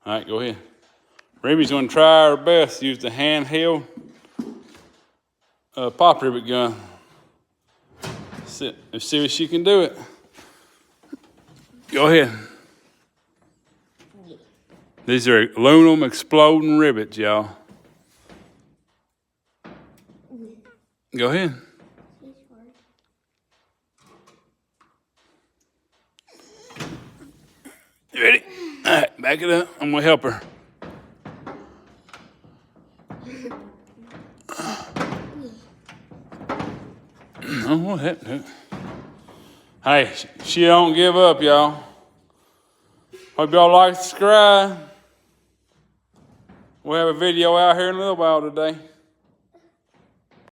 All right, go ahead. Ruby's gonna try her best to use the handheld pop rivet gun. Let's see if she can do it. Go ahead. These are aluminum exploding rivets, y'all. Go ahead. You ready? All right, back it up. I'm gonna help her. Oh, what happened? Hey, she don't give up, y'all. Hope y'all like, subscribe. We'll have a video out here in a little while today.